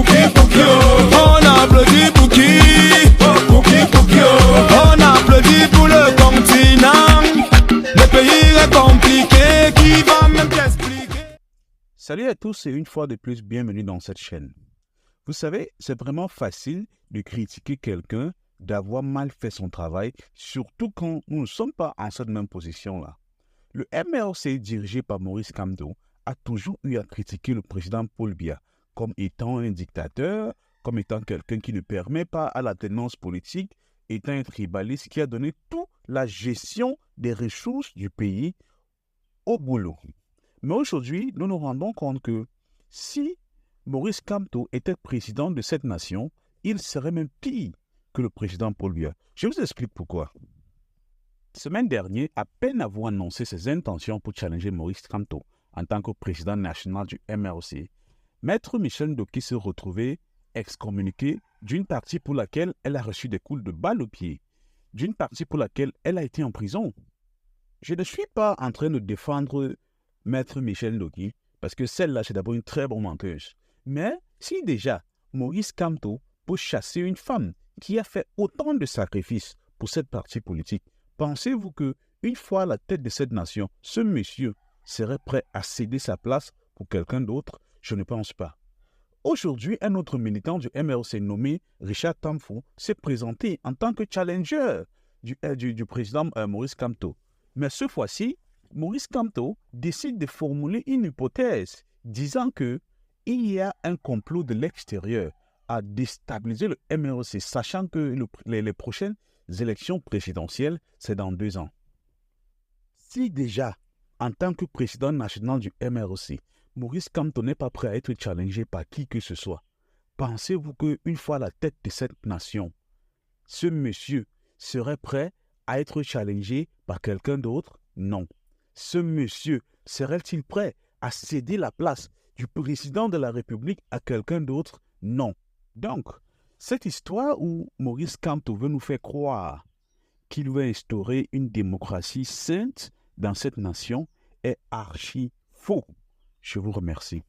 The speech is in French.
On applaudit pour qui? On applaudit pour le continent. Le pays est compliqué, qui va même t'expliquer? Salut à tous et une fois de plus, bienvenue dans cette chaîne. Vous savez, c'est vraiment facile de critiquer quelqu'un, d'avoir mal fait son travail, surtout quand nous ne sommes pas en cette même position-là. Le MRC dirigé par Maurice Kamto a toujours eu à critiquer le président Paul Biya comme étant un dictateur, comme étant quelqu'un qui ne permet pas à la tenance politique, étant un tribaliste qui a donné toute la gestion des ressources du pays au boulot. Mais aujourd'hui, nous nous rendons compte que si Maurice Kamto était président de cette nation, il serait même pire que le président Paul Biya. Je vous explique pourquoi. Semaine dernière, à peine avoir annoncé ses intentions pour challenger Maurice Kamto en tant que président national du MRC, Maître Michel Ndoki s'est retrouvé excommuniqué d'une partie pour laquelle elle a reçu des coups de balle au pied, d'une partie pour laquelle elle a été en prison. Je ne suis pas en train de défendre Maître Michel Ndoki, parce que celle-là, c'est d'abord une très bonne menteuse. Mais si déjà Maurice Kamto peut chasser une femme qui a fait autant de sacrifices pour cette partie politique, pensez-vous que une fois à la tête de cette nation, ce monsieur serait prêt à céder sa place pour quelqu'un d'autre? Je ne pense pas. Aujourd'hui, un autre militant du MRC nommé Richard Tamfou s'est présenté en tant que challenger du président Maurice Kamto. Mais cette fois-ci, Maurice Kamto décide de formuler une hypothèse disant qu'il y a un complot de l'extérieur à déstabiliser le MRC, sachant que les prochaines élections présidentielles, c'est dans 2 ans. Si déjà, en tant que président national du MRC, Maurice Kamto n'est pas prêt à être challengé par qui que ce soit, pensez-vous qu'une fois à la tête de cette nation, ce monsieur serait prêt à être challengé par quelqu'un d'autre? Non. Ce monsieur serait-il prêt à céder la place du président de la République à quelqu'un d'autre? Non. Donc, cette histoire où Maurice Kamto veut nous faire croire qu'il veut instaurer une démocratie sainte dans cette nation est archi faux. Je vous remercie.